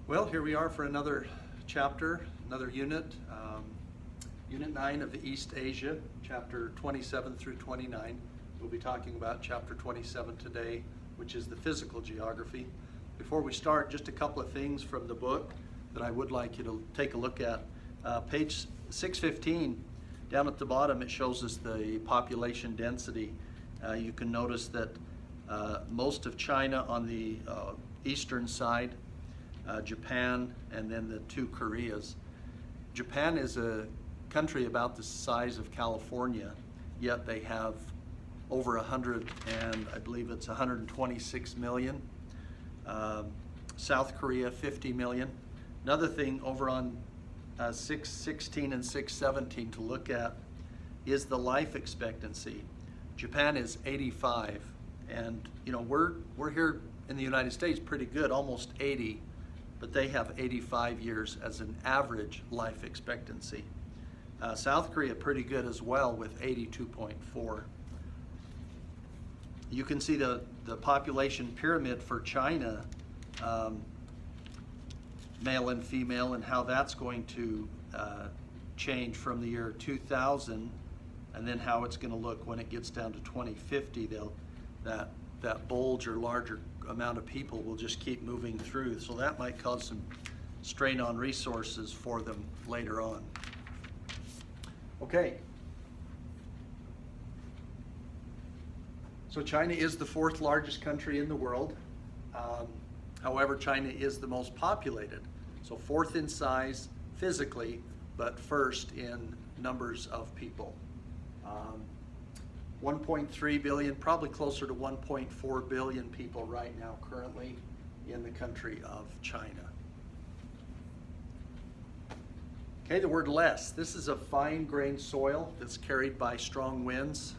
Well, here we are for another chapter, another unit, Unit 9 of the East Asia, chapter 27 through 29. We'll be talking about chapter 27 today, which is the physical geography. Before we start, just a couple of things from the book that I would like you to take a look at. Page 615, down at the bottom, it shows us the population density. You can notice that most of China on the eastern side, Japan, and then the two Koreas. Japan is a country about the size of California, yet they have over 100, and I believe it's 126 million. South Korea, 50 million. Another thing over on 616 and 617 to look at is the life expectancy. Japan is 85, and you know we're here in the United States pretty good, almost 80, but they have 85 years as an average life expectancy. South Korea pretty good as well with 82.4. You can see the population pyramid for China, male and female, and how that's going to change from the year 2000, and then how it's going to look when it gets down to 2050. That bulge or larger amount of people will just keep moving through, so that might cause some strain on resources for them later on. Okay. So China is the fourth largest country in the world. However, China is the most populated. So fourth in size physically, but first in numbers of people. 1.3 billion, probably closer to 1.4 billion people right now currently in the country of China. Okay, the word less. This is a fine-grained soil that's carried by strong winds.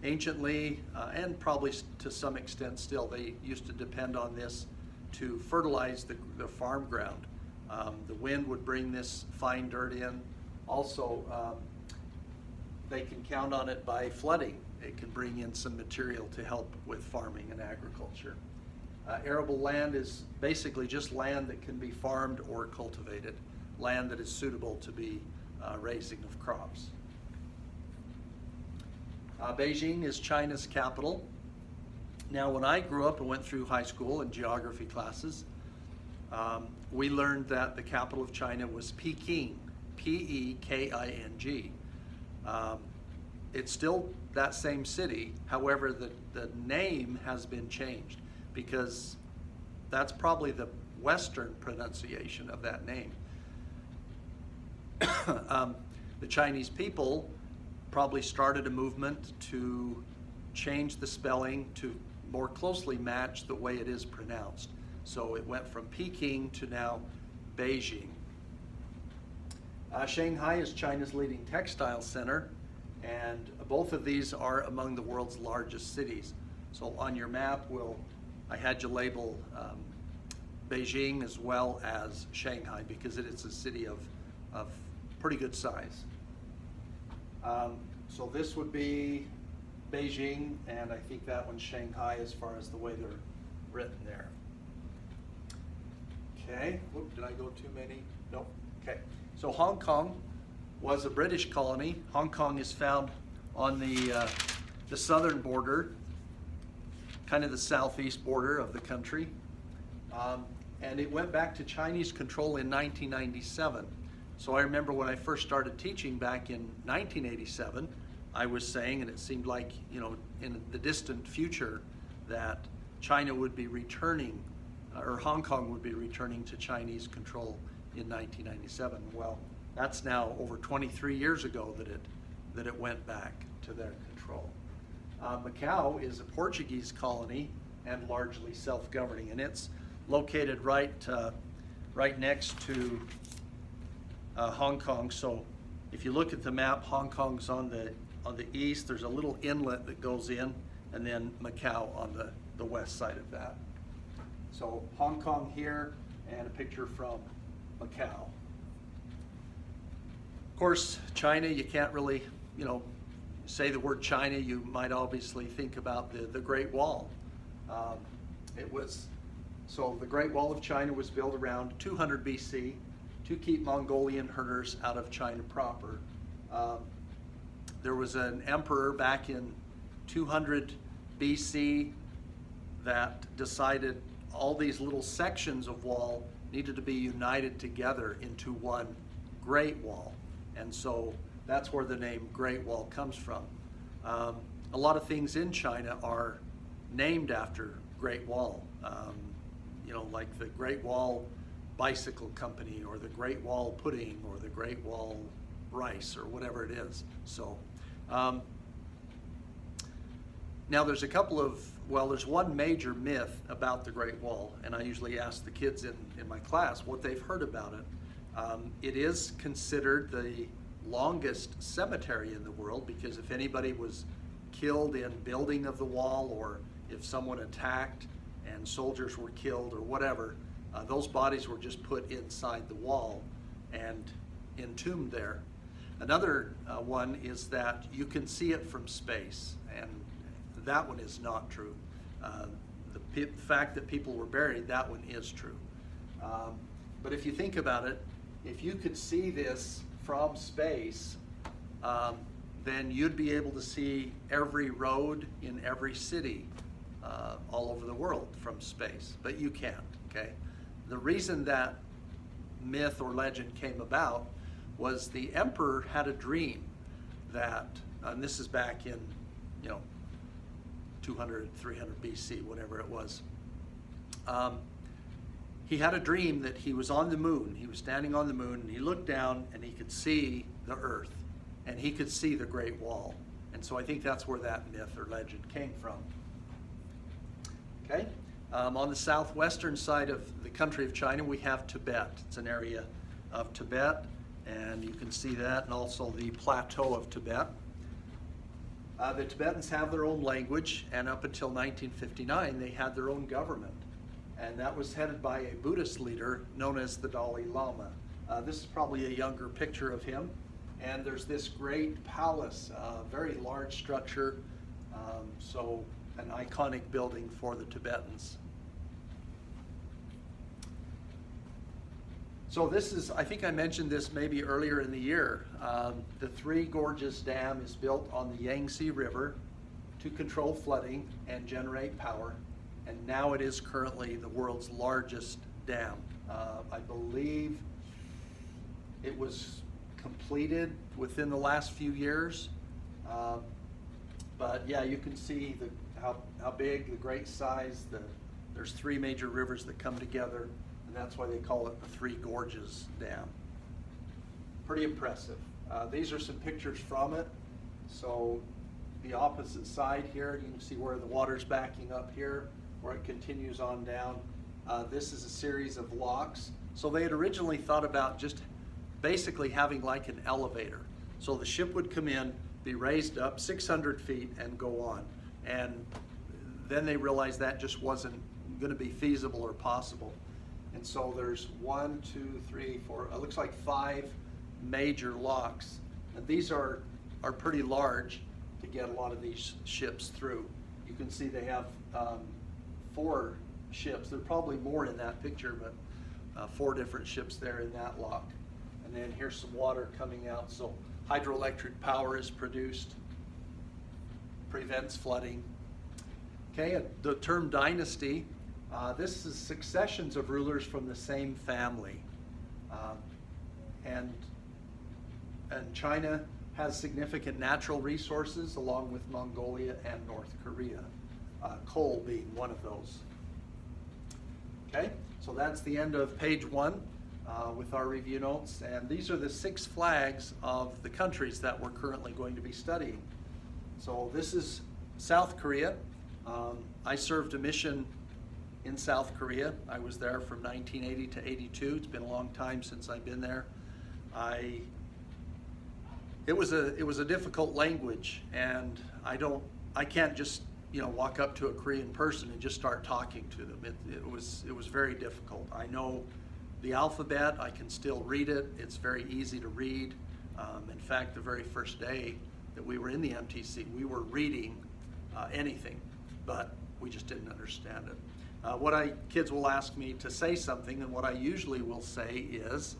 Anciently, and probably to some extent still, they used to depend on this to fertilize the farm ground. The wind would bring this fine dirt in. Also, they can count on it by flooding. It can bring in some material to help with farming and agriculture. Arable land is basically just land that can be farmed or cultivated, land that is suitable to be raising of crops. Beijing is China's capital. Now, when I grew up and went through high school and geography classes, we learned that the capital of China was Peking, P-E-K-I-N-G. It's still that same city. However, the name has been changed because that's probably the Western pronunciation of that name. The Chinese people probably started a movement to change the spelling to more closely match the way it is pronounced. So it went from Peking to now Beijing. Shanghai is China's leading textile center, and both of these are among the world's largest cities. So on your map, I had you label Beijing as well as Shanghai because it is a city of pretty good size. So this would be Beijing, and I think that one's Shanghai as far as the way they're written there. Okay, whoop, did I go too many? No, okay. So Hong Kong was a British colony. Hong Kong is found on the southern border, kind of the southeast border of the country. And it went back to Chinese control in 1997. So I remember when I first started teaching back in 1987, I was saying, and it seemed like, you know, in the distant future that China would be returning, or Hong Kong would be returning to Chinese control in 1997. Well, that's now over 23 years ago that it went back to their control. Macau is a Portuguese colony and largely self-governing, and it's located right next to Hong Kong. So if you look at the map, Hong Kong's on the east. There's a little inlet that goes in, and then Macau on the west side of that. So Hong Kong here, and a picture from Macau. Of course, China, you can't really, you know, say the word China, you might obviously think about the Great Wall. It was So the Great Wall of China was built around 200 BC to keep Mongolian herders out of China proper. There was an emperor back in 200 BC that decided all these little sections of wall needed to be united together into one Great Wall. And so that's where the name Great Wall comes from. A lot of things in China are named after Great Wall. You know, like the Great Wall Bicycle Company, or the Great Wall Pudding, or the Great Wall Rice, or whatever it is. So now there's a couple of, well, there's one major myth about the Great Wall, and I usually ask the kids in my class what they've heard about it. It is considered the longest cemetery in the world, because if anybody was killed in building of the wall, or if someone attacked and soldiers were killed or whatever, those bodies were just put inside the wall and entombed there. Another one is that you can see it from space, and that one is not true. The fact that people were buried, that one is true. But if you think about it, if you could see this from space, then you'd be able to see every road in every city all over the world from space, but you can't, okay? The reason that myth or legend came about was the emperor had a dream that, and this is back in, 200, 300 BC, whatever it was. He had a dream that he was on the moon. He was standing on the moon, and he looked down and he could see the earth, and he could see the Great Wall. And so I think that's where that myth or legend came from. Okay, on the southwestern side of the country of China, we have Tibet. It's an area of Tibet, and you can see that, and also the plateau of Tibet. The Tibetans have their own language, and up until 1959, they had their own government. And that was headed by a Buddhist leader known as the Dalai Lama. This is probably a younger picture of him. And there's this great palace, very large structure, so an iconic building for the Tibetans. So this is, I think I mentioned this maybe earlier in the year. The Three Gorges Dam is built on the Yangtze River to control flooding and generate power. And now it is currently the world's largest dam. I believe it was completed within the last few years. But yeah, you can see how big, the great size. There's three major rivers that come together, and that's why they call it the Three Gorges Dam. Pretty impressive. These are some pictures from it. So the opposite side here, you can see where the water's backing up here, where it continues on down. This is a series of locks. So they had originally thought about just basically having like an elevator. So the ship would come in, be raised up 600 feet and go on. And then they realized that just wasn't going to be feasible or possible. And so there's 1, 2, 3, 4, it looks like 5 major locks. And these are pretty large to get a lot of these ships through. You can see they have 4 ships. There are probably more in that picture, but 4 different ships there in that lock. And then here's some water coming out. So hydroelectric power is produced, prevents flooding. Okay, the term dynasty, this is successions of rulers from the same family. And China has significant natural resources along with Mongolia and North Korea, coal being one of those. Okay, so that's the end of page 1 with our review notes, and these are the 6 flags of the countries that we're currently going to be studying. So this is South Korea. I served a mission in South Korea. I was there from 1980 to 82. It's been a long time since I've been there. It was a difficult language, and I can't just walk up to a Korean person and just start talking to them. It was very difficult. I know the alphabet. I can still read it. It's very easy to read. In fact, the very first day that we were in the MTC, we were reading anything, but we just didn't understand it. Kids will ask me to say something, and what I usually will say is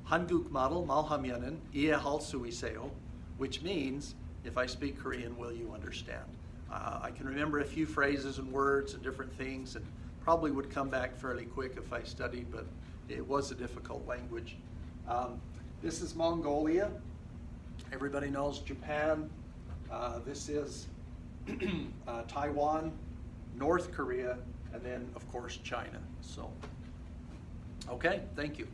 Hanguk model malhamyanen ie halsuiseo, which means, if I speak Korean, will you understand? I can remember a few phrases and words and different things, and probably would come back fairly quick if I studied, but it was a difficult language. This is Mongolia. Everybody knows Japan. This is Taiwan, North Korea, and then, of course, China. So, okay, thank you.